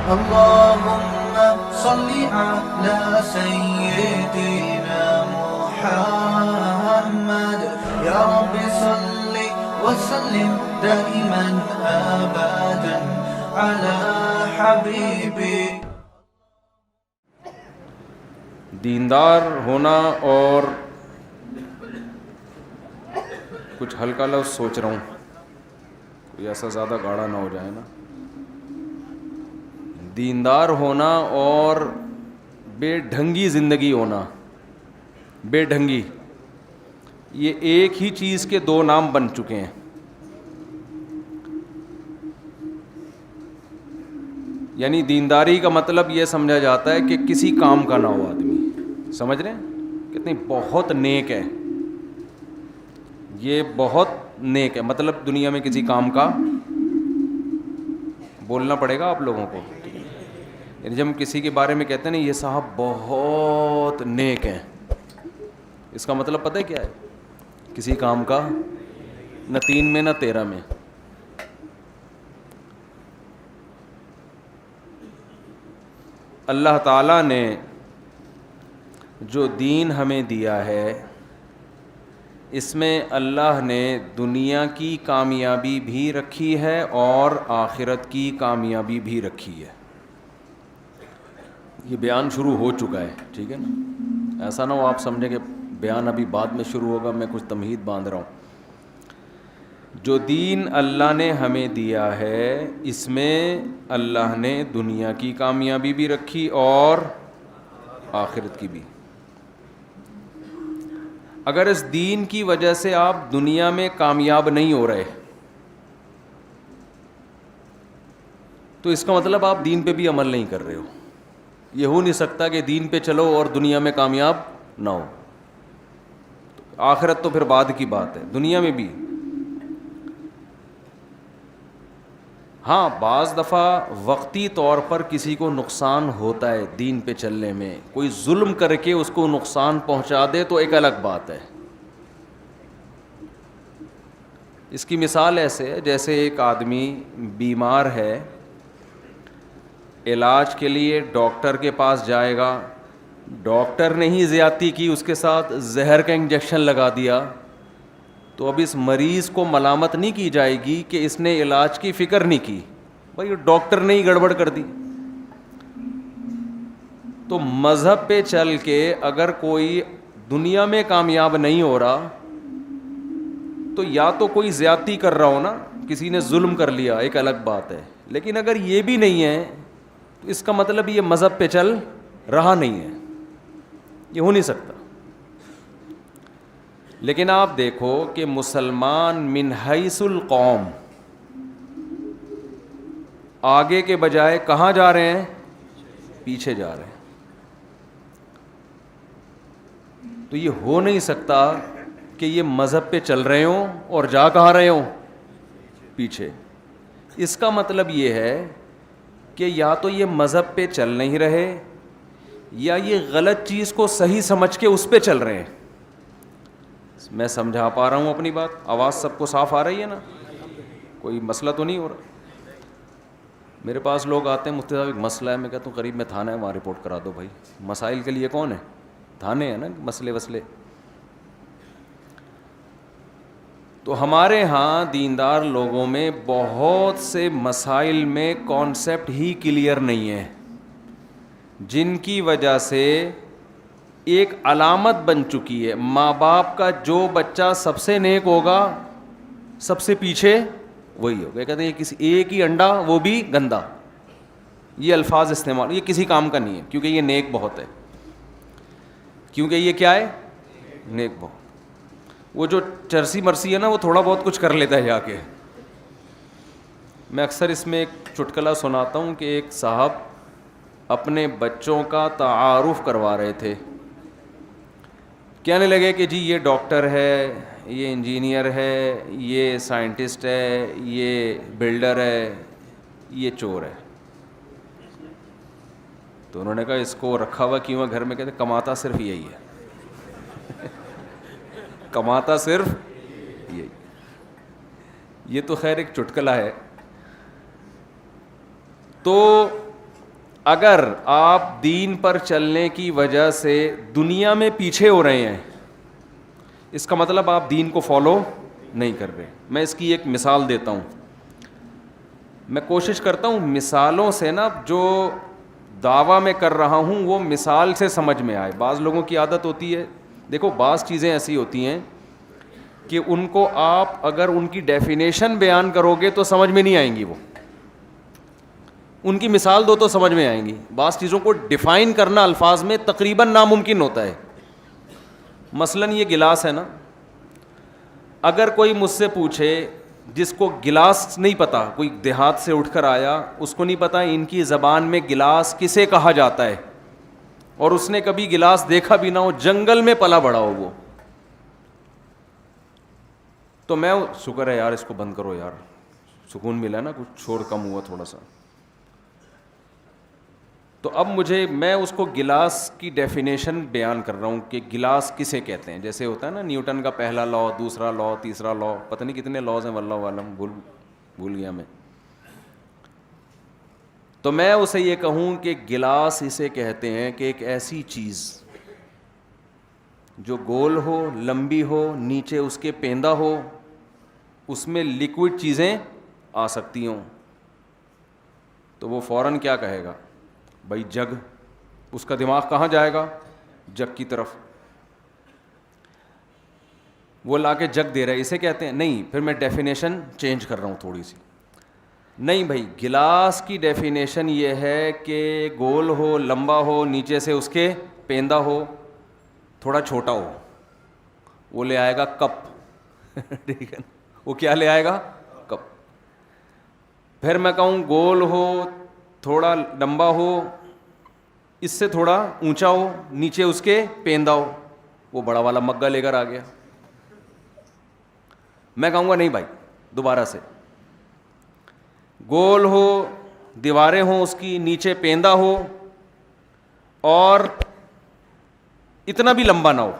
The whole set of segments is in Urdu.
اللهم صل على سيدنا محمد يا رب صل وسلم دائما أبدا على حبيبي. دیندار ہونا اور کچھ ہلکا لفظ سوچ رہا ہوں کوئی ایسا زیادہ گاڑا نہ ہو جائے نا. دیندار ہونا اور بے ڈھنگی زندگی ہونا، بے ڈھنگی، یہ ایک ہی چیز کے دو نام بن چکے ہیں. یعنی دینداری کا مطلب یہ سمجھا جاتا ہے کہ کسی کام کا نہ ہو آدمی. سمجھ رہے ہیں کتنی بہت نیک ہے، یہ بہت نیک ہے، مطلب دنیا میں کسی کام کا بولنا پڑے گا آپ لوگوں کو. یعنی جب ہم کسی کے بارے میں کہتے ہیں نا یہ صاحب بہت نیک ہیں، اس کا مطلب پتہ ہے کیا ہے؟ کسی کام کا نہ 3 میں نہ 13 میں. اللہ تعالیٰ نے جو دین ہمیں دیا ہے اس میں اللہ نے دنیا کی کامیابی بھی رکھی ہے اور آخرت کی کامیابی بھی رکھی ہے. یہ بیان شروع ہو چکا ہے، ٹھیک ہے نا؟ ایسا نہ ہو آپ سمجھیں کہ بیان ابھی بعد میں شروع ہوگا، میں کچھ تمہید باندھ رہا ہوں. جو دین اللہ نے ہمیں دیا ہے اس میں اللہ نے دنیا کی کامیابی بھی رکھی اور آخرت کی بھی. اگر اس دین کی وجہ سے آپ دنیا میں کامیاب نہیں ہو رہے تو اس کا مطلب آپ دین پہ بھی عمل نہیں کر رہے ہو. یہ ہو نہیں سکتا کہ دین پہ چلو اور دنیا میں کامیاب نہ ہو. آخرت تو پھر بعد کی بات ہے، دنیا میں بھی. ہاں بعض دفعہ وقتی طور پر کسی کو نقصان ہوتا ہے دین پہ چلنے میں، کوئی ظلم کر کے اس کو نقصان پہنچا دے تو ایک الگ بات ہے. اس کی مثال ایسے ہے جیسے ایک آدمی بیمار ہے، علاج کے لیے ڈاکٹر کے پاس جائے گا، ڈاکٹر نے ہی زیادتی کی، اس کے ساتھ زہر کا انجیکشن لگا دیا، تو اب اس مریض کو ملامت نہیں کی جائے گی کہ اس نے علاج کی فکر نہیں کی، بھائی ڈاکٹر نے ہی گڑبڑ کر دی. تو مذہب پہ چل کے اگر کوئی دنیا میں کامیاب نہیں ہو رہا تو یا تو کوئی زیادتی کر رہا ہو نا، کسی نے ظلم کر لیا، ایک الگ بات ہے. لیکن اگر یہ بھی نہیں ہے تو اس کا مطلب یہ مذہب پہ چل رہا نہیں ہے، یہ ہو نہیں سکتا. لیکن آپ دیکھو کہ مسلمان من حیث القوم آگے کے بجائے کہاں جا رہے ہیں؟ پیچھے جا رہے ہیں. تو یہ ہو نہیں سکتا کہ یہ مذہب پہ چل رہے ہوں اور جا کہاں رہے ہوں؟ پیچھے. اس کا مطلب یہ ہے کہ یا تو یہ مذہب پہ چل نہیں رہے یا یہ غلط چیز کو صحیح سمجھ کے اس پہ چل رہے ہیں. میں سمجھا پا رہا ہوں اپنی بات؟ آواز سب کو صاف آ رہی ہے نا؟ کوئی مسئلہ تو نہیں ہو رہا؟ میرے پاس لوگ آتے ہیں، مفتی صاحب ایک مسئلہ ہے، میں کہتا ہوں قریب میں تھانہ ہے وہاں رپورٹ کرا دو. بھائی مسائل کے لیے کون ہے؟ تھانے ہیں نا، مسئلے وسلے. تو ہمارے ہاں دیندار لوگوں میں بہت سے مسائل میں کانسیپٹ ہی کلیئر نہیں ہے، جن کی وجہ سے ایک علامت بن چکی ہے. ماں باپ کا جو بچہ سب سے نیک ہوگا سب سے پیچھے وہی ہوگا. کہتے ہیں یہ کسی ایک ہی انڈا وہ بھی گندا، یہ الفاظ استعمال، یہ کسی کام کا نہیں ہے کیونکہ یہ نیک بہت ہے. کیونکہ یہ کیا ہے؟ نیک بہت. وہ جو چرسی مرسی ہے نا وہ تھوڑا بہت کچھ کر لیتا ہے جا کے. میں اکثر اس میں ایک چٹکلا سناتا ہوں کہ ایک صاحب اپنے بچوں کا تعارف کروا رہے تھے. کہنے لگے کہ جی یہ ڈاکٹر ہے، یہ انجینئر ہے، یہ سائنٹسٹ ہے، یہ بلڈر ہے، یہ چور ہے. تو انہوں نے کہا اس کو رکھا ہوا کیوں ہے گھر میں؟ کہتے کماتا صرف یہی ہے. کماتا صرف یہی. یہ تو خیر ایک چٹکلا ہے. تو اگر آپ دین پر چلنے کی وجہ سے دنیا میں پیچھے ہو رہے ہیں، اس کا مطلب آپ دین کو فالو نہیں کر رہے. میں اس کی ایک مثال دیتا ہوں. میں کوشش کرتا ہوں مثالوں سے نا جو دعویٰ میں کر رہا ہوں وہ مثال سے سمجھ میں آئے. بعض لوگوں کی عادت ہوتی ہے، دیکھو بعض چیزیں ایسی ہوتی ہیں کہ ان کو آپ اگر ان کی ڈیفینیشن بیان کرو گے تو سمجھ میں نہیں آئیں گی، وہ ان کی مثال دو تو سمجھ میں آئیں گی. بعض چیزوں کو ڈیفائن کرنا الفاظ میں تقریباً ناممکن ہوتا ہے. مثلاً یہ گلاس ہے نا، اگر کوئی مجھ سے پوچھے جس کو گلاس نہیں پتا، کوئی دیہات سے اٹھ کر آیا، اس کو نہیں پتا ان کی زبان میں گلاس کسے کہا جاتا ہے، اور اس نے کبھی گلاس دیکھا بھی نہ ہو، جنگل میں پلا بڑا ہو وہ، تو میں شکر ہے یار اس کو بند کرو یار، سکون ملا نا، کچھ شور کم ہوا تھوڑا سا. تو اب میں اس کو گلاس کی ڈیفینیشن بیان کر رہا ہوں کہ گلاس کسے کہتے ہیں. جیسے ہوتا ہے نا نیوٹن کا پہلا لا، دوسرا لا، تیسرا لا، پتہ نہیں کتنے لاز ہیں واللہ عالم، بھول گیا میں. تو میں اسے یہ کہوں کہ گلاس اسے کہتے ہیں کہ ایک ایسی چیز جو گول ہو، لمبی ہو، نیچے اس کے پیندا ہو، اس میں لکوڈ چیزیں آ سکتی ہوں. تو وہ فوراً کیا کہے گا؟ بھائی جگ. اس کا دماغ کہاں جائے گا؟ جگ کی طرف. وہ لا کے جگ دے رہا ہے، اسے کہتے ہیں. نہیں، پھر میں ڈیفینیشن چینج کر رہا ہوں تھوڑی سی. نہیں بھائی، گلاس کی ڈیفینیشن یہ ہے کہ گول ہو، لمبا ہو، نیچے سے اس کے پیندا ہو، تھوڑا چھوٹا ہو. وہ لے آئے گا کپ. ٹھیک ہے، وہ کیا لے آئے گا؟ کپ. پھر میں کہوں گول ہو، تھوڑا لمبا ہو، اس سے تھوڑا اونچا ہو، نیچے اس کے پیندا ہو، وہ بڑا والا مگا لے کر آ گیا. میں کہوں گا نہیں بھائی، دوبارہ سے گول ہو، دیواریں ہوں اس کی، نیچے پیندا ہو، اور اتنا بھی لمبا نہ ہو.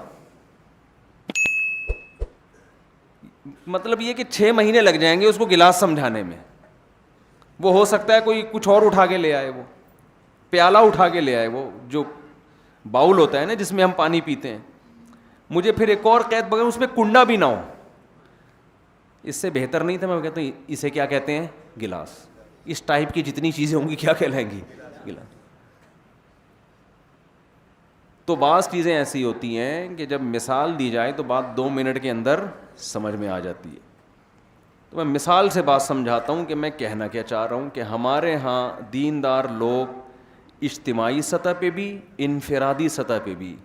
مطلب یہ کہ 6 مہینے لگ جائیں گے اس کو گلاس سمجھانے میں. وہ ہو سکتا ہے کوئی کچھ اور اٹھا کے لے آئے، وہ پیالہ اٹھا کے لے آئے، وہ جو باؤل ہوتا ہے نا جس میں ہم پانی پیتے ہیں. مجھے پھر ایک اور قید بغیر اس میں کنڈا بھی نہ ہو. اس سے بہتر نہیں تھا میں کہتا ہوں اسے کیا کہتے ہیں؟ گلاس. اس ٹائپ کی جتنی چیزیں ہوں گی کیا کہلائیں گی؟ گلاس. تو بعض چیزیں ایسی ہوتی ہیں کہ جب مثال دی جائے تو بات 2 منٹ کے اندر سمجھ میں آ جاتی ہے. تو میں مثال سے بات سمجھاتا ہوں کہ میں کہنا کیا چاہ رہا ہوں کہ ہمارے ہاں دیندار لوگ اجتماعی سطح پہ بھی، انفرادی سطح پہ بھی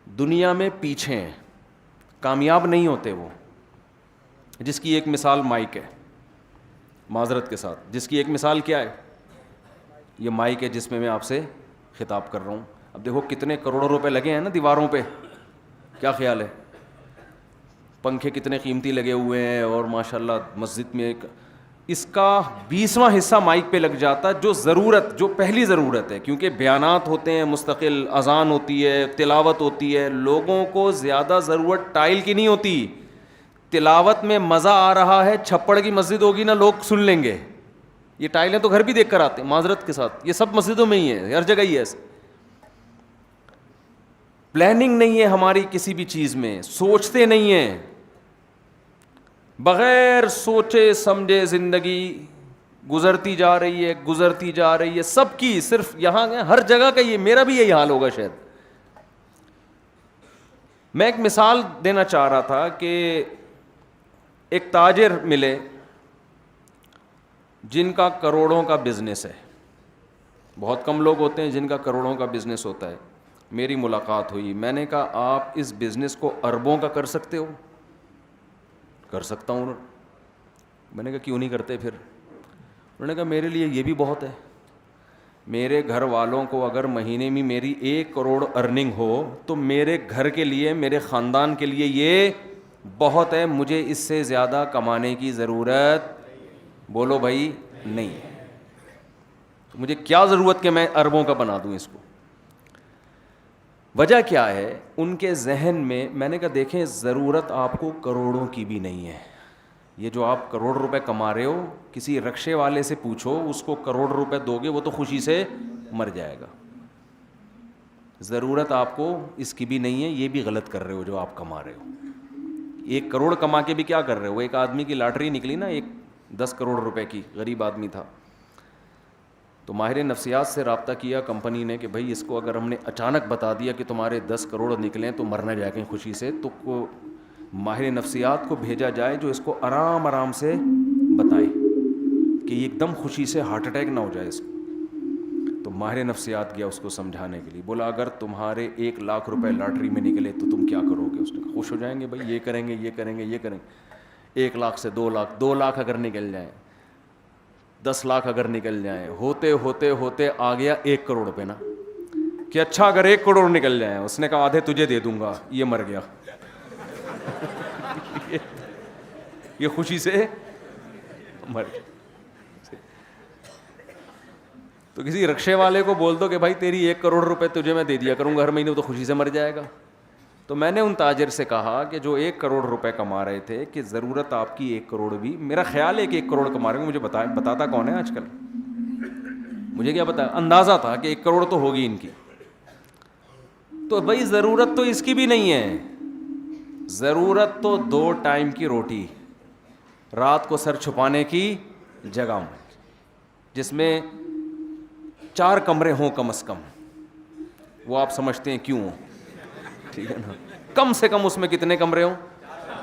دنیا میں پیچھے ہیں، کامیاب نہیں ہوتے وہ. جس کی ایک مثال مائک ہے، معذرت کے ساتھ، جس کی ایک مثال کیا ہے؟ یہ مائک ہے جس میں آپ سے خطاب کر رہا ہوں. اب دیکھو کتنے کروڑوں روپے لگے ہیں نا دیواروں پہ، کیا خیال ہے؟ پنکھے کتنے قیمتی لگے ہوئے ہیں، اور ماشاءاللہ مسجد میں اس کا 20واں حصہ مائک پہ لگ جاتا، جو پہلی ضرورت ہے. کیونکہ بیانات ہوتے ہیں مستقل، اذان ہوتی ہے، تلاوت ہوتی ہے. لوگوں کو زیادہ ضرورت ٹائل کی نہیں ہوتی. تلاوت میں مزہ آ رہا ہے، چھپڑ کی مسجد ہوگی نا لوگ سن لیں گے. یہ ٹائلیں تو گھر بھی دیکھ کر آتے ہیں معذرت کے ساتھ، یہ سب مسجدوں میں ہی ہے، ہر جگہ ہی ہے. پلاننگ نہیں ہے ہماری کسی بھی چیز میں، سوچتے نہیں ہیں. بغیر سوچے سمجھے زندگی گزرتی جا رہی ہے سب کی. صرف یہاں ہر جگہ کا یہ، میرا بھی یہی حال ہوگا شاید. میں ایک مثال دینا چاہ رہا تھا کہ ایک تاجر ملے جن کا کروڑوں کا بزنس ہے. بہت کم لوگ ہوتے ہیں جن کا کروڑوں کا بزنس ہوتا ہے. میری ملاقات ہوئی، میں نے کہا آپ اس بزنس کو اربوں کا کر سکتے ہو؟ کر سکتا ہوں. میں نے کہا کیوں نہیں کرتے پھر؟ انہوں نے کہا میرے لیے یہ بھی بہت ہے. میرے گھر والوں کو اگر مہینے میں میری 1 کروڑ ارننگ ہو تو میرے گھر کے لیے، میرے خاندان کے لیے یہ بہت ہے. مجھے اس سے زیادہ کمانے کی ضرورت، بولو بھائی، نہیں. مجھے کیا ضرورت کہ میں اربوں کا بنا دوں اس کو؟ وجہ کیا ہے؟ ان کے ذہن میں نے کہا دیکھیں ضرورت آپ کو کروڑوں کی بھی نہیں ہے. یہ جو آپ کروڑ روپے کما رہے ہو، کسی رکشے والے سے پوچھو، اس کو کروڑ روپے دو گے وہ تو خوشی سے مر جائے گا. ضرورت آپ کو اس کی بھی نہیں ہے, یہ بھی غلط کر رہے ہو جو آپ کما رہے ہو. 1 کروڑ کما کے بھی کیا کر رہے ہو؟ ایک آدمی کی لاٹری نکلی نا, 10 کروڑ روپے کی, غریب آدمی تھا, تو ماہر نفسیات سے رابطہ کیا کمپنی نے کہ بھائی اس کو اگر ہم نے اچانک بتا دیا کہ تمہارے 10 کروڑ نکلیں تو مرنا جائے گا خوشی سے, تو ماہر نفسیات کو بھیجا جائے جو اس کو آرام آرام سے بتائیں کہ ایک دم خوشی سے ہارٹ اٹیک نہ ہو جائے اس کو. تو ماہر نفسیات گیا اس کو سمجھانے کے لیے, بولا اگر تمہارے 1 لاکھ روپے لاٹری میں نکلے تو تم کیا کرو گے؟ اس نے خوش ہو جائیں گے, بھائی یہ کریں گے, یہ کریں گے, یہ کریں گے. 1 لاکھ سے 2 لاکھ, 2 لاکھ اگر نکل جائیں, 10 لاکھ اگر نکل جائیں, ہوتے ہوتے ہوتے آ گیا 1 کروڑ روپے نا, کہ اچھا اگر 1 کروڑ نکل جائیں. اس نے کہا آدھے تجھے دے دوں گا. یہ مر گیا. یہ خوشی سے مر گیا. تو کسی رکشے والے کو بول دو کہ بھائی تیری 1 کروڑ روپے تجھے میں دے دیا کروں گا ہر مہینے, تو خوشی سے مر جائے گا. تو میں نے ان تاجر سے کہا کہ جو 1 کروڑ روپے کما رہے تھے, کہ ضرورت آپ کی 1 کروڑ بھی, میرا خیال ہے کہ 1 کروڑ کما رہے ہیں, مجھے بتاتا کون ہے آج کل, مجھے کیا پتا, اندازہ تھا کہ 1 کروڑ تو ہوگی ان کی. تو بھائی ضرورت تو اس کی بھی نہیں ہے. ضرورت تو 2 ٹائم کی روٹی, رات کو سر چھپانے کی جگہ میں, جس میں 4 کمرے ہوں کم از کم. وہ آپ سمجھتے ہیں کیوں ہوں, ٹھیک ہے نا, کم سے کم اس میں کتنے کمرے ہوں؟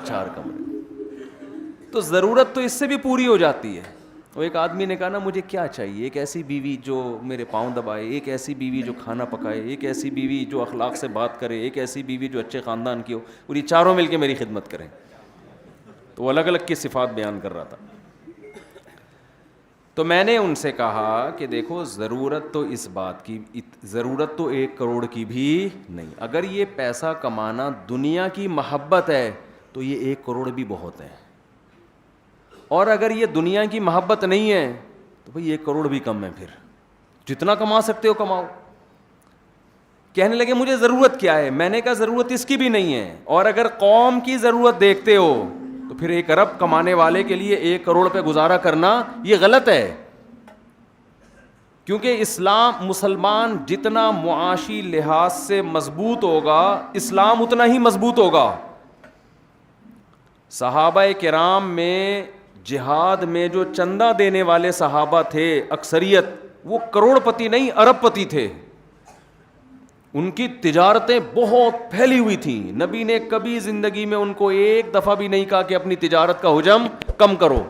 4 کمرے. تو ضرورت تو اس سے بھی پوری ہو جاتی ہے. وہ ایک آدمی نے کہا نا مجھے کیا چاہیے, ایک ایسی بیوی جو میرے پاؤں دبائے, ایک ایسی بیوی جو کھانا پکائے, ایک ایسی بیوی جو اخلاق سے بات کرے, ایک ایسی بیوی جو اچھے خاندان کی ہو, اور یہ چاروں مل کے میری خدمت کریں. تو وہ الگ الگ کی صفات بیان کر رہا تھا. تو میں نے ان سے کہا کہ دیکھو ضرورت تو اس بات کی, ضرورت تو 1 کروڑ کی بھی نہیں. اگر یہ پیسہ کمانا دنیا کی محبت ہے تو یہ 1 کروڑ بھی بہت ہے, اور اگر یہ دنیا کی محبت نہیں ہے تو بھئی 1 کروڑ بھی کم ہے. پھر جتنا کما سکتے ہو کماؤ. کہنے لگے مجھے ضرورت کیا ہے؟ میں نے کہا ضرورت اس کی بھی نہیں ہے, اور اگر قوم کی ضرورت دیکھتے ہو تو پھر 1 ارب کمانے والے کے لیے 1 کروڑ پہ گزارا کرنا یہ غلط ہے. کیونکہ مسلمان جتنا معاشی لحاظ سے مضبوط ہوگا, اسلام اتنا ہی مضبوط ہوگا. صحابہ کرام میں جہاد میں جو چندہ دینے والے صحابہ تھے اکثریت, وہ کروڑ پتی نہیں ارب پتی تھے. ان کی تجارتیں بہت پھیلی ہوئی تھیں. نبی نے کبھی زندگی میں ان کو 1 دفعہ بھی نہیں کہا کہ اپنی تجارت کا حجم کم کرو.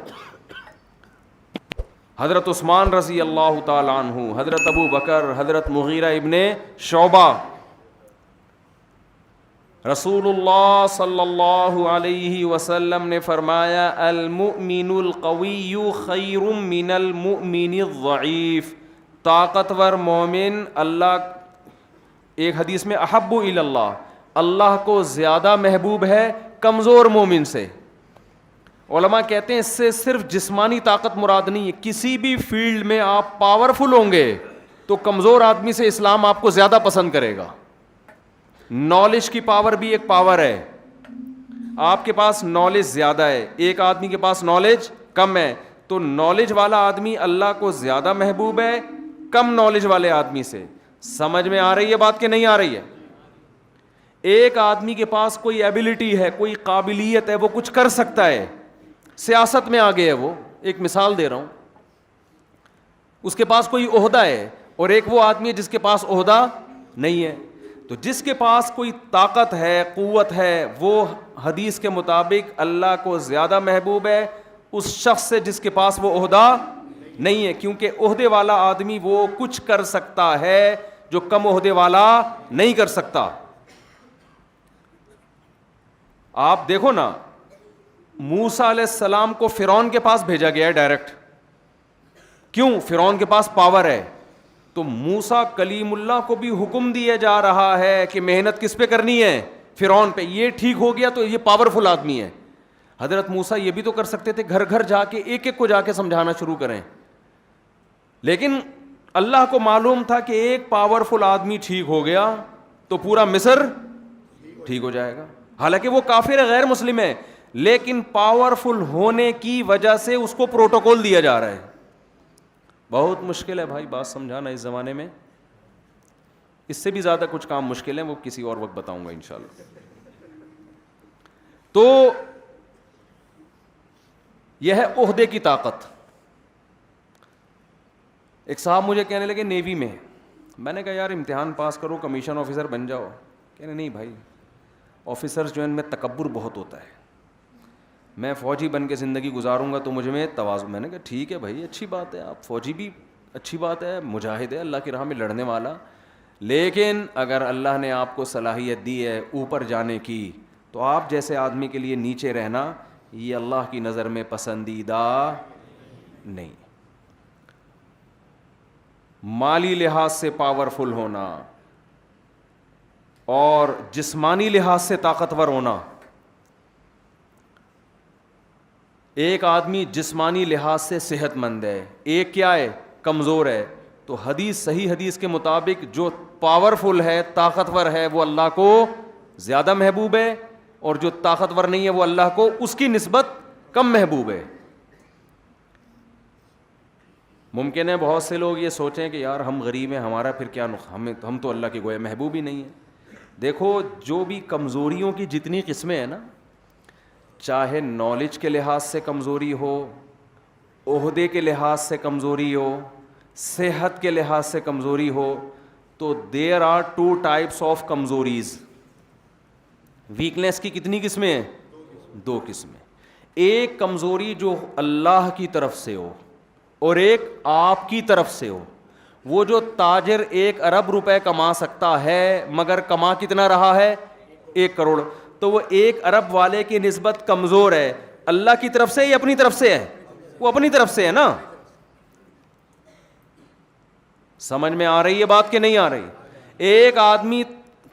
حضرت عثمان رضی اللہ تعالیٰ عنہ, حضرت ابو بکر, حضرت مغیرہ ابن شعبہ, رسول اللہ صلی اللہ علیہ وسلم نے فرمایا المؤمن القوی خیر من المؤمن الضعیف. طاقتور مومن اللہ, ایک حدیث میں احب الی اللہ, اللہ کو زیادہ محبوب ہے کمزور مومن سے. علماء کہتے ہیں اس سے صرف جسمانی طاقت مراد نہیں ہے, کسی بھی فیلڈ میں آپ پاورفل ہوں گے تو کمزور آدمی سے اسلام آپ کو زیادہ پسند کرے گا. نالج کی پاور بھی ایک پاور ہے. آپ کے پاس نالج زیادہ ہے, ایک آدمی کے پاس نالج کم ہے, تو نالج والا آدمی اللہ کو زیادہ محبوب ہے کم نالج والے آدمی سے. سمجھ میں آ رہی ہے بات کہ نہیں آ رہی ہے؟ ایک آدمی کے پاس کوئی ایبلٹی ہے, کوئی قابلیت ہے, وہ کچھ کر سکتا ہے, سیاست میں آگے ہے, وہ ایک مثال دے رہا ہوں, اس کے پاس کوئی عہدہ ہے, اور ایک وہ آدمی ہے جس کے پاس عہدہ نہیں ہے. تو جس کے پاس کوئی طاقت ہے, قوت ہے, وہ حدیث کے مطابق اللہ کو زیادہ محبوب ہے اس شخص سے جس کے پاس وہ عہدہ نہیں ہے, کیونکہ عہدے والا آدمی وہ کچھ کر سکتا ہے جو کم عہدے والا نہیں کر سکتا. آپ دیکھو نا, موسیٰ علیہ السلام کو فرعون کے پاس بھیجا گیا ہے ڈائریکٹ. کیوں؟ فرعون کے پاس پاور ہے. تو موسیٰ کلیم اللہ کو بھی حکم دیا جا رہا ہے کہ محنت کس پہ کرنی ہے؟ فرعون پہ. یہ ٹھیک ہو گیا تو یہ پاورفل آدمی ہے. حضرت موسیٰ یہ بھی تو کر سکتے تھے, گھر گھر جا کے ایک ایک کو جا کے سمجھانا شروع کریں, لیکن اللہ کو معلوم تھا کہ ایک پاورفل آدمی ٹھیک ہو گیا تو پورا مصر ٹھیک ہو جائے گا. حالانکہ وہ کافر ہے, غیر مسلم ہے, لیکن پاورفل ہونے کی وجہ سے اس کو پروٹوکول دیا جا رہا ہے. بہت مشکل ہے بھائی بات سمجھانا اس زمانے میں. اس سے بھی زیادہ کچھ کام مشکل ہیں, وہ کسی اور وقت بتاؤں گا انشاءاللہ. تو یہ ہے عہدے کی طاقت. ایک صاحب مجھے کہنے لگے نیوی میں, میں نے کہا یار امتحان پاس کرو, کمیشن آفیسر بن جاؤ. کہنے نہیں بھائی, آفیسرز جو ہیں ان میں تکبر بہت ہوتا ہے, میں فوجی بن کے زندگی گزاروں گا تو مجھ میں تواضع. میں نے کہا ٹھیک ہے بھائی, اچھی بات ہے, آپ فوجی بھی اچھی بات ہے, مجاہد ہے, اللہ کی راہ میں لڑنے والا, لیکن اگر اللہ نے آپ کو صلاحیت دی ہے اوپر جانے کی, تو آپ جیسے آدمی کے لیے نیچے رہنا یہ اللہ کی نظر میں پسندیدہ نہیں. مالی لحاظ سے پاورفل ہونا اور جسمانی لحاظ سے طاقتور ہونا. ایک آدمی جسمانی لحاظ سے صحت مند ہے, ایک کیا ہے, کمزور ہے. تو حدیث, صحیح حدیث کے مطابق جو پاورفل ہے, طاقتور ہے, وہ اللہ کو زیادہ محبوب ہے, اور جو طاقتور نہیں ہے وہ اللہ کو اس کی نسبت کم محبوب ہے. ممکن ہے بہت سے لوگ یہ سوچیں کہ یار ہم غریب ہیں, ہمارا پھر کیا, ہم تو اللہ کے گویا محبوب ہی نہیں ہیں. دیکھو جو بھی کمزوریوں کی جتنی قسمیں ہیں نا, چاہے نالج کے لحاظ سے کمزوری ہو, عہدے کے لحاظ سے کمزوری ہو, صحت کے لحاظ سے کمزوری ہو, تو دیر آر 2 types آف کمزوریز. ویکنیس کی کتنی قسمیں ہیں؟ 2 قسمیں. ایک کمزوری جو اللہ کی طرف سے ہو اور ایک آپ کی طرف سے ہو. وہ جو تاجر 1 ارب روپے کما سکتا ہے مگر کما کتنا رہا ہے؟ 1 کروڑ, تو وہ 1 ارب والے کی نسبت کمزور ہے. اللہ کی طرف سے یا اپنی طرف سے ہے؟ وہ اپنی طرف سے ہے نا. سمجھ میں آ رہی ہے بات کہ نہیں آ رہی؟ ایک آدمی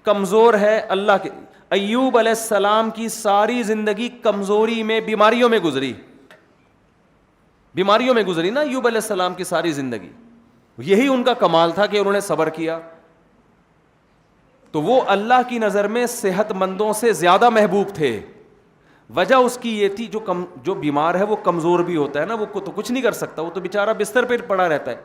کمزور ہے اللہ کے. ایوب علیہ السلام کی ساری زندگی کمزوری میں, بیماریوں میں گزری, بیماریوں میں گزری نا ایوب علیہ السلام کی ساری زندگی. یہی ان کا کمال تھا کہ انہوں نے صبر کیا. تو وہ اللہ کی نظر میں صحت مندوں سے زیادہ محبوب تھے. وجہ اس کی یہ تھی, جو بیمار ہے وہ کمزور بھی ہوتا ہے نا, وہ تو کچھ نہیں کر سکتا, وہ تو بیچارہ بستر پہ پڑا رہتا ہے.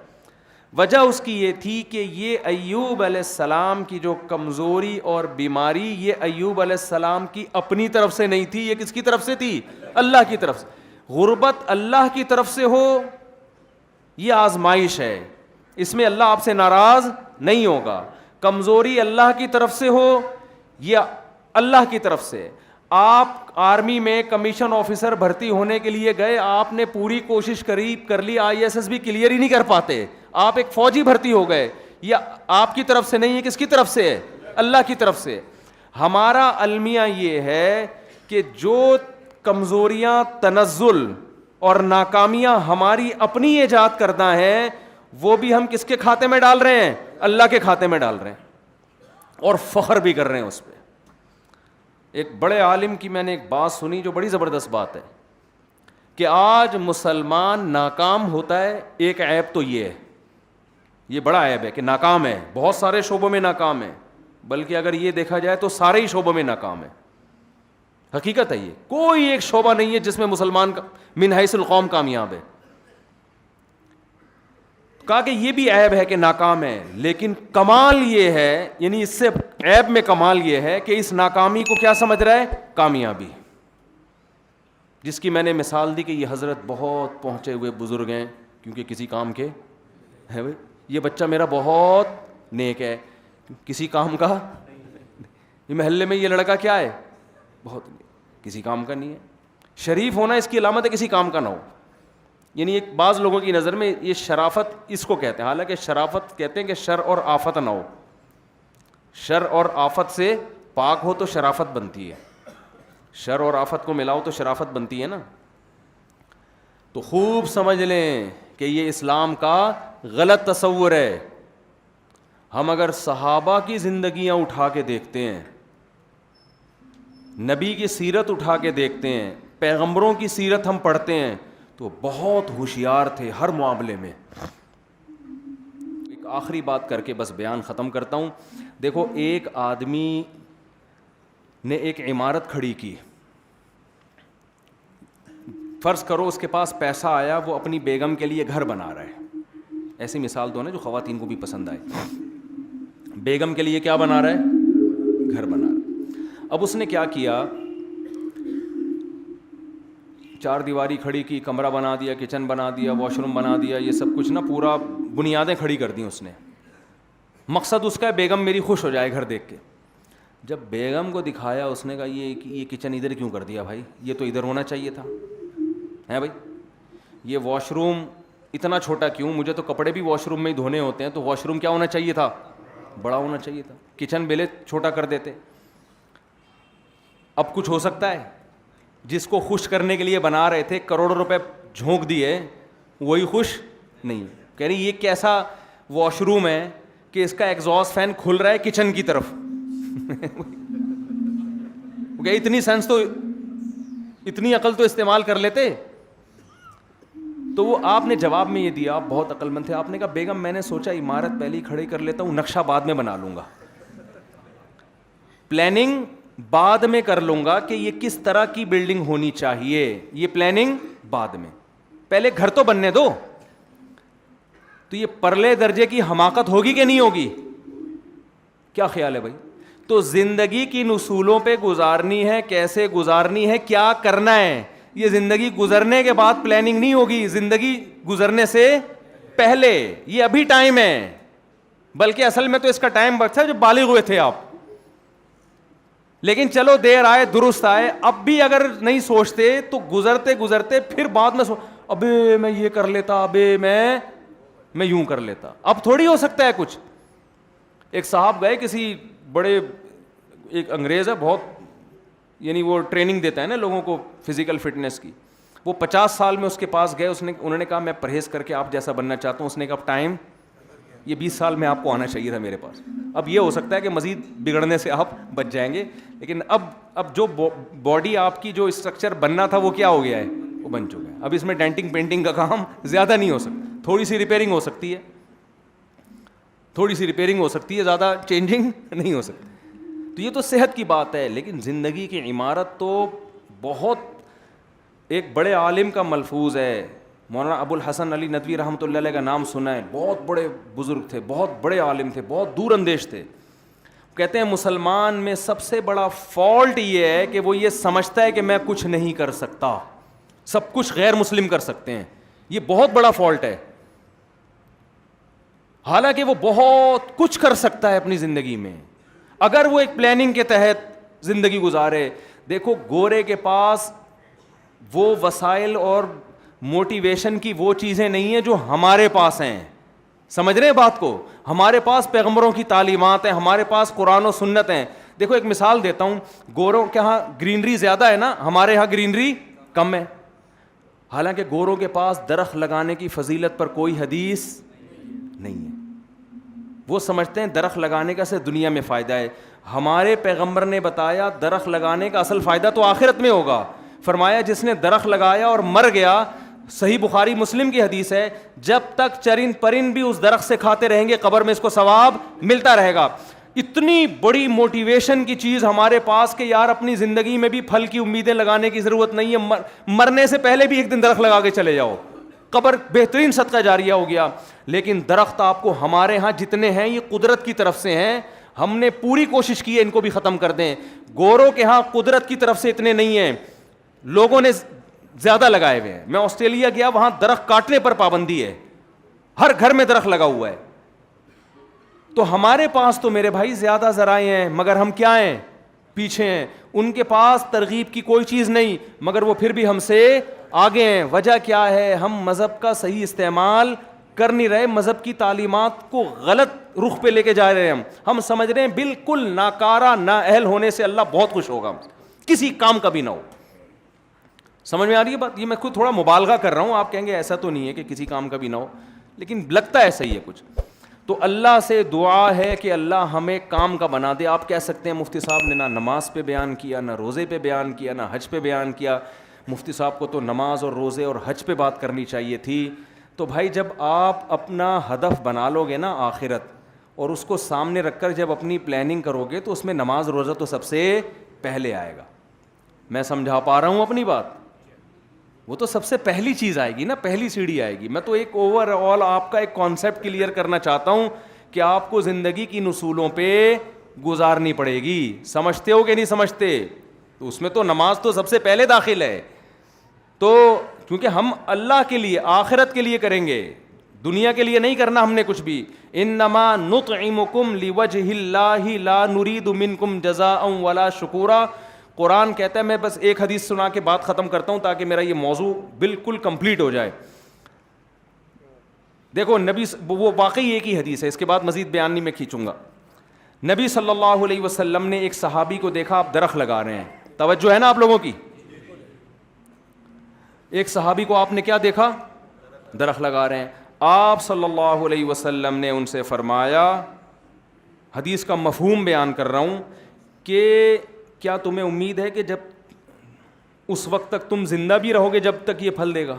وجہ اس کی یہ تھی کہ یہ ایوب علیہ السلام کی جو کمزوری اور بیماری, یہ ایوب علیہ السلام کی اپنی طرف سے نہیں تھی, یہ کس کی طرف سے تھی؟ اللہ کی طرف سے. غربت اللہ کی طرف سے ہو یہ آزمائش ہے, اس میں اللہ آپ سے ناراض نہیں ہوگا. کمزوری اللہ کی طرف سے ہو یہ اللہ کی طرف سے. آپ آرمی میں کمیشن آفیسر بھرتی ہونے کے لیے گئے, آپ نے پوری کوشش کر لی, ISS بھی کلیئر ہی نہیں کر پاتے, آپ ایک فوجی بھرتی ہو گئے, یہ آپ کی طرف سے نہیں ہے, کس کی طرف سے ہے؟ اللہ کی طرف سے. ہمارا المیہ یہ ہے کہ جو کمزوریاں, تنزل اور ناکامیاں ہماری اپنی ایجاد کرنا ہے, وہ بھی ہم کس کے کھاتے میں ڈال رہے ہیں؟ اللہ کے کھاتے میں ڈال رہے ہیں, اور فخر بھی کر رہے ہیں اس پہ. ایک بڑے عالم کی میں نے ایک بات سنی جو بڑی زبردست بات ہے, کہ آج مسلمان ناکام ہوتا ہے, ایک عیب تو یہ ہے, یہ بڑا عیب ہے کہ ناکام ہے, بہت سارے شعبوں میں ناکام ہے, بلکہ اگر یہ دیکھا جائے تو سارے ہی شعبوں میں ناکام ہے. حقیقت ہے یہ, کوئی ایک شعبہ نہیں ہے جس میں مسلمان من حیث القوم کامیاب ہے. کہا کہ یہ بھی عیب ہے کہ ناکام ہے, لیکن کمال یہ ہے, یعنی اس سے عیب میں کمال یہ ہے کہ اس ناکامی کو کیا سمجھ رہا ہے؟ کامیابی. جس کی میں نے مثال دی کہ یہ حضرت بہت پہنچے ہوئے بزرگ ہیں, کیونکہ کسی کام کے ہے. بھائی یہ بچہ میرا بہت نیک ہے, کسی کام کا, یہ محلے میں یہ لڑکا کیا ہے؟ بہت نیک, کسی کام کا نہیں ہے. شریف ہونا اس کی علامت ہے کسی کام کا نہ ہو. یعنی ایک بعض لوگوں کی نظر میں یہ شرافت اس کو کہتے ہیں, حالانکہ شرافت کہتے ہیں کہ شر اور آفت نہ ہو. شر اور آفت سے پاک ہو تو شرافت بنتی ہے, شر اور آفت کو ملاؤ تو شرافت بنتی ہے نا. تو خوب سمجھ لیں کہ یہ اسلام کا غلط تصور ہے. ہم اگر صحابہ کی زندگیاں اٹھا کے دیکھتے ہیں, نبی کی سیرت اٹھا کے دیکھتے ہیں, پیغمبروں کی سیرت ہم پڑھتے ہیں, تو بہت ہوشیار تھے ہر معاملے میں. ایک آخری بات کر کے بس بیان ختم کرتا ہوں. دیکھو ایک آدمی نے ایک عمارت کھڑی کی, فرض کرو اس کے پاس پیسہ آیا, وہ اپنی بیگم کے لیے گھر بنا رہا ہے. ایسی مثال دو نا جو خواتین کو بھی پسند آئے. بیگم کے لیے کیا بنا رہا ہے؟ گھر بنا رہا ہے. اب اس نے کیا کیا, چار دیواری کھڑی کی, کمرہ بنا دیا, کچن بنا دیا, واش روم بنا دیا, یہ سب کچھ نا پورا بنیادیں کھڑی کر دیں اس نے. مقصد اس کا ہے بیگم میری خوش ہو جائے گھر دیکھ کے. جب بیگم کو دکھایا اس نے کہا یہ کچن ادھر کیوں کر دیا بھائی, یہ تو ادھر ہونا چاہیے تھا ہے بھائی. یہ واش روم اتنا چھوٹا کیوں, مجھے تو کپڑے بھی واش روم میں ہی دھونے ہوتے ہیں, تو واش روم کیا ہونا چاہیے تھا, بڑا ہونا چاہیے تھا. کچن بیلے چھوٹا کر دیتے. اب کچھ ہو سکتا ہے؟ جس کو خوش کرنے کے لیے بنا رہے تھے, کروڑوں روپے جھونک دیے, وہی خوش نہیں. کہہ رہی یہ کیسا واش روم ہے کہ اس کا ایگزاسٹ فین کھل رہا ہے کچن کی طرف. اتنی سینس تو, اتنی عقل تو استعمال کر لیتے. تو وہ آپ نے جواب میں یہ دیا, آپ بہت عقل مند تھے. آپ نے کہا بیگم میں نے سوچا عمارت پہلے ہی کھڑی کر لیتا ہوں, نقشہ بعد میں بنا لوں گا, پلاننگ بعد میں کر لوں گا کہ یہ کس طرح کی بلڈنگ ہونی چاہیے, یہ پلاننگ بعد میں, پہلے گھر تو بننے دو. تو یہ پرلے درجے کی حماقت ہوگی کہ نہیں ہوگی؟ کیا خیال ہے بھائی؟ تو زندگی کی اصولوں پہ گزارنی ہے, کیسے گزارنی ہے, کیا کرنا ہے. یہ زندگی گزرنے کے بعد پلاننگ نہیں ہوگی, زندگی گزرنے سے پہلے. یہ ابھی ٹائم ہے, بلکہ اصل میں تو اس کا ٹائم بچا جب بالغ ہوئے تھے آپ. لیکن چلو دیر آئے درست آئے. اب بھی اگر نہیں سوچتے تو گزرتے گزرتے پھر بعد میں ابے میں یہ کر لیتا, ابے میں یوں کر لیتا. اب تھوڑی ہو سکتا ہے کچھ. ایک صاحب گئے کسی بڑے, ایک انگریز ہے بہت, یعنی وہ ٹریننگ دیتا ہے نا لوگوں کو فزیکل فٹنس کی. وہ 50 سال میں اس کے پاس گئے, انہوں نے کہا میں پرہیز کر کے آپ جیسا بننا چاہتا ہوں. اس نے کہا ٹائم, یہ 20 سال میں آپ کو آنا چاہیے تھا میرے پاس. اب یہ ہو سکتا ہے کہ مزید بگڑنے سے آپ بچ جائیں گے, لیکن اب جو باڈی آپ کی جو اسٹرکچر بننا تھا وہ کیا ہو گیا ہے, وہ بن چکا ہے. اب اس میں ڈینٹنگ پینٹنگ کا کام زیادہ نہیں ہو سکتا, تھوڑی سی ریپیئرنگ ہو سکتی ہے, تھوڑی سی ریپیئرنگ ہو سکتی ہے, زیادہ چینجنگ نہیں ہو سکتی. تو یہ تو صحت کی بات ہے. لیکن زندگی کی عمارت تو بہت, ایک بڑے عالم کا ملفوظ ہے, مولانا ابو الحسن علی ندوی رحمۃ اللہ علیہ کا نام سنا ہے. بہت بڑے بزرگ تھے, بہت بڑے عالم تھے, بہت دور اندیش تھے. کہتے ہیں مسلمان میں سب سے بڑا فالٹ یہ ہے کہ وہ یہ سمجھتا ہے کہ میں کچھ نہیں کر سکتا, سب کچھ غیر مسلم کر سکتے ہیں. یہ بہت بڑا فالٹ ہے. حالانکہ وہ بہت کچھ کر سکتا ہے اپنی زندگی میں اگر وہ ایک پلاننگ کے تحت زندگی گزارے. دیکھو گورے کے پاس وہ وسائل اور موٹیویشن کی وہ چیزیں نہیں ہیں جو ہمارے پاس ہیں. سمجھ رہے ہیں بات کو؟ ہمارے پاس پیغمبروں کی تعلیمات ہیں, ہمارے پاس قرآن و سنت ہیں. دیکھو ایک مثال دیتا ہوں, گوروں کے ہاں گرینری زیادہ ہے نا, ہمارے ہاں گرینری کم ہے. حالانکہ گوروں کے پاس درخت لگانے کی فضیلت پر کوئی حدیث نہیں ہے. وہ سمجھتے ہیں درخت لگانے کا سے دنیا میں فائدہ ہے. ہمارے پیغمبر نے بتایا درخت لگانے کا اصل فائدہ تو آخرت میں ہوگا. فرمایا جس نے درخت لگایا اور مر گیا, صحیح بخاری مسلم کی حدیث ہے, جب تک چرند پرند بھی اس درخت سے کھاتے رہیں گے قبر میں اس کو ثواب ملتا رہے گا. اتنی بڑی موٹیویشن کی چیز ہمارے پاس کہ یار اپنی زندگی میں بھی پھل کی امیدیں لگانے کی ضرورت نہیں ہے, مرنے سے پہلے بھی ایک دن درخت لگا کے چلے جاؤ, قبر بہترین صدقہ جاریہ ہو گیا. لیکن درخت آپ کو ہمارے ہاں جتنے ہیں یہ قدرت کی طرف سے ہیں, ہم نے پوری کوشش کی ہے ان کو بھی ختم کر دیں. گوروں کے ہاں قدرت کی طرف سے اتنے نہیں ہیں, لوگوں نے زیادہ لگائے ہوئے ہیں. میں آسٹریلیا گیا, وہاں درخت کاٹنے پر پابندی ہے, ہر گھر میں درخت لگا ہوا ہے. تو ہمارے پاس تو میرے بھائی زیادہ ذرائع ہیں, مگر ہم کیا ہیں, پیچھے ہیں. ان کے پاس ترغیب کی کوئی چیز نہیں, مگر وہ پھر بھی ہم سے آگے ہیں. وجہ کیا ہے؟ ہم مذہب کا صحیح استعمال کر نہیں رہے, مذہب کی تعلیمات کو غلط رخ پہ لے کے جا رہے ہیں. ہم سمجھ رہے ہیں بالکل ناکارہ نااہل ہونے سے اللہ بہت خوش ہوگا, کسی کام کا بھی نہ ہو. سمجھ میں آ رہی ہے بات؟ یہ میں خود تھوڑا مبالغہ کر رہا ہوں, آپ کہیں گے ایسا تو نہیں ہے کہ کسی کام کا بھی نہ ہو, لیکن لگتا ہے صحیح ہے کچھ. تو اللہ سے دعا ہے کہ اللہ ہمیں کام کا بنا دے. آپ کہہ سکتے ہیں مفتی صاحب نے نہ نماز پہ بیان کیا, نہ روزے پہ بیان کیا, نہ حج پہ بیان کیا. مفتی صاحب کو تو نماز اور روزے اور حج پہ بات کرنی چاہیے تھی. تو بھائی جب آپ اپنا ہدف بنا لو گے نا آخرت, اور اس کو سامنے رکھ کر جب اپنی پلاننگ کرو گے, تو اس میں نماز روزہ تو سب سے پہلے آئے گا. میں سمجھا پا رہا ہوں اپنی بات؟ وہ تو سب سے پہلی چیز آئے گی نا, پہلی سیڑھی آئے گی. میں تو ایک اوور آل آپ کا ایک کانسیپٹ کلیئر کرنا چاہتا ہوں کہ آپ کو زندگی کی اصولوں پہ گزارنی پڑے گی. سمجھتے ہو کہ نہیں سمجھتے؟ تو اس میں تو نماز تو سب سے پہلے داخل ہے. تو کیونکہ ہم اللہ کے لیے آخرت کے لیے کریں گے, دنیا کے لیے نہیں کرنا ہم نے کچھ بھی. انما نطعمکم لوجہ اللہ لا نرید منکم جزاء ولا شکورا. قرآن کہتا ہے, میں بس ایک حدیث سنا کے بات ختم کرتا ہوں تاکہ میرا یہ موضوع بالکل کمپلیٹ ہو جائے. دیکھو نبی, وہ واقعی ایک ہی حدیث ہے, اس کے بعد مزید بیان نہیں میں کھینچوں گا. نبی صلی اللہ علیہ وسلم نے ایک صحابی کو دیکھا, آپ درخت لگا رہے ہیں, توجہ ہے نا آپ لوگوں کی. ایک صحابی کو آپ نے کیا دیکھا؟ درخت لگا رہے ہیں. آپ صلی اللہ علیہ وسلم نے ان سے فرمایا, حدیث کا مفہوم بیان کر رہا ہوں, کہ کیا تمہیں امید ہے کہ جب اس وقت تک تم زندہ بھی رہو گے جب تک یہ پھل دے گا؟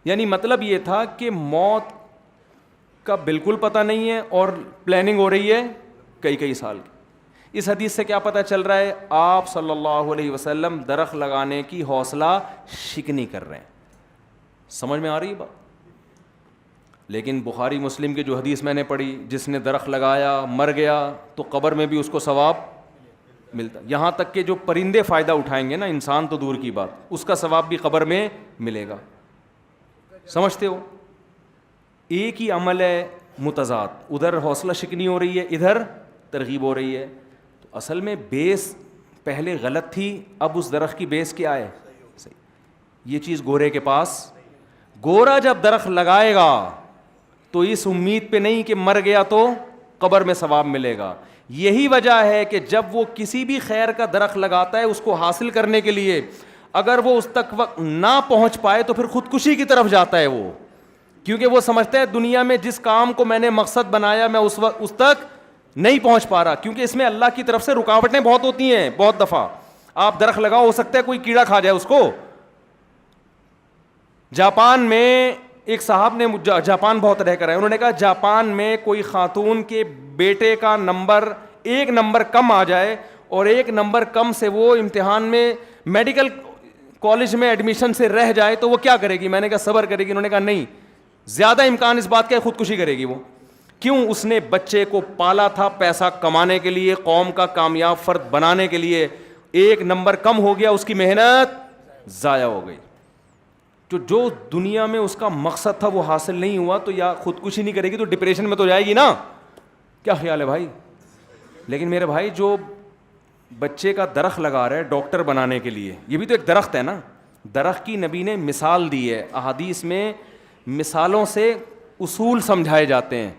یعنی مطلب یہ تھا کہ موت کا بالکل پتہ نہیں ہے اور پلاننگ ہو رہی ہے کئی سال کی. اس حدیث سے کیا پتہ چل رہا ہے؟ آپ صلی اللہ علیہ وسلم درخت لگانے کی حوصلہ شکنی کر رہے ہیں. سمجھ میں آ رہی ہے بات؟ لیکن بخاری مسلم کی جو حدیث میں نے پڑھی, جس نے درخت لگایا مر گیا تو قبر میں بھی اس کو ثواب ملتا, یہاں تک کہ جو پرندے فائدہ اٹھائیں گے نا, انسان تو دور کی بات, اس کا ثواب بھی قبر میں ملے گا. سمجھتے ہو؟ ایک ہی عمل ہے متضاد, ادھر حوصلہ شکنی ہو رہی ہے, ادھر ترغیب ہو رہی ہے. تو اصل میں بیس پہلے غلط تھی, اب اس درخت کی بیس کیا ہے؟ صحیح. یہ چیز گورے کے پاس, گورا جب درخت لگائے گا تو اس امید پہ نہیں کہ مر گیا تو قبر میں ثواب ملے گا. یہی وجہ ہے کہ جب وہ کسی بھی خیر کا درخت لگاتا ہے اس کو حاصل کرنے کے لیے, اگر وہ اس تک وقت نہ پہنچ پائے تو پھر خودکشی کی طرف جاتا ہے وہ, کیونکہ وہ سمجھتا ہے دنیا میں جس کام کو میں نے مقصد بنایا میں اس وقت اس تک نہیں پہنچ پا رہا, کیونکہ اس میں اللہ کی طرف سے رکاوٹیں بہت ہوتی ہیں. بہت دفعہ آپ درخت لگاؤ, ہو سکتا ہے کوئی کیڑا کھا جائے اس کو. جاپان میں ایک صاحب نے, جاپان بہت رہ کر ہے, انہوں نے کہا جاپان میں کوئی خاتون کے بیٹے کا نمبر 1 نمبر کم آ جائے اور 1 نمبر کم سے وہ امتحان میں میڈیکل کالج میں ایڈمیشن سے رہ جائے تو وہ کیا کرے گی؟ میں نے کہا صبر کرے گی. انہوں نے کہا نہیں, زیادہ امکان اس بات کا ہے خودکشی کرے گی وہ. کیوں؟ اس نے بچے کو پالا تھا پیسہ کمانے کے لیے, قوم کا کامیاب فرد بنانے کے لیے. 1 نمبر کم ہو گیا, اس کی محنت ضائع ہو گئی. تو جو دنیا میں اس کا مقصد تھا وہ حاصل نہیں ہوا تو یا خودکشی نہیں کرے گی تو ڈپریشن میں تو جائے گی نا. کیا خیال ہے بھائی؟ لیکن میرے بھائی جو بچے کا درخت لگا رہا ہے ڈاکٹر بنانے کے لیے, یہ بھی تو ایک درخت ہے نا. درخت کی نبی نے مثال دی ہے, احادیث میں مثالوں سے اصول سمجھائے جاتے ہیں.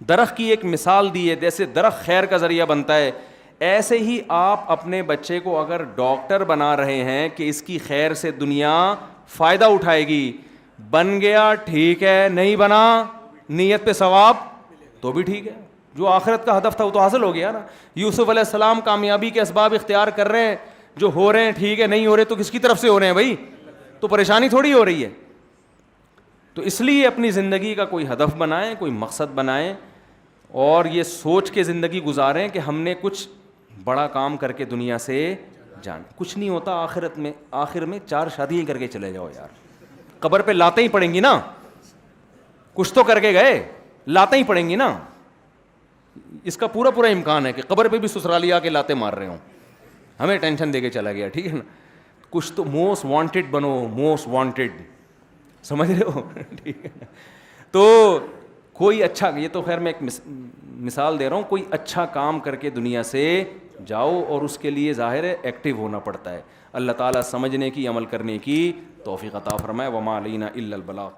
درخت کی ایک مثال دی ہے, جیسے درخت خیر کا ذریعہ بنتا ہے, ایسے ہی آپ اپنے بچے کو اگر ڈاکٹر بنا رہے ہیں کہ اس کی خیر سے دنیا فائدہ اٹھائے گی, بن گیا ٹھیک ہے, نہیں بنا نیت پہ ثواب تو بھی ٹھیک ہے. جو آخرت کا ہدف تھا وہ تو حاصل ہو گیا نا. یوسف علیہ السلام کامیابی کے اسباب اختیار کر رہے ہیں, جو ہو رہے ہیں ٹھیک ہے, نہیں ہو رہے تو کس کی طرف سے ہو رہے ہیں بھائی؟ تو پریشانی تھوڑی ہو رہی ہے. تو اس لیے اپنی زندگی کا کوئی ہدف بنائیں, کوئی مقصد بنائیں اور یہ سوچ کے زندگی گزاریں کہ ہم نے کچھ بڑا کام کر کے دنیا سے جان. کچھ نہیں ہوتا آخرت میں, آخر میں 4 شادیاں کر کے چلے جاؤ یار, قبر پہ لاتیں ہی پڑیں گی نا. کچھ تو کر کے گئے, لاتیں ہی پڑیں گی نا. اس کا پورا امکان ہے کہ قبر پہ بھی سسرالی آ کے لاتے مار رہے ہوں, ہمیں ٹینشن دے کے چلا گیا, ٹھیک ہے نا. کچھ تو موسٹ وانٹیڈ بنو, موسٹ وانٹیڈ, سمجھ رہے ہو؟ ٹھیک ہے. تو کوئی اچھا, یہ تو خیر میں ایک مثال دے رہا ہوں, کوئی اچھا کام کر کے دنیا سے جاؤ اور اس کے لیے ظاہر ہے ایکٹیو ہونا پڑتا ہے. اللہ تعالیٰ سمجھنے کی, عمل کرنے کی توفیق عطا فرمائے. وما علینا الا البلاغ.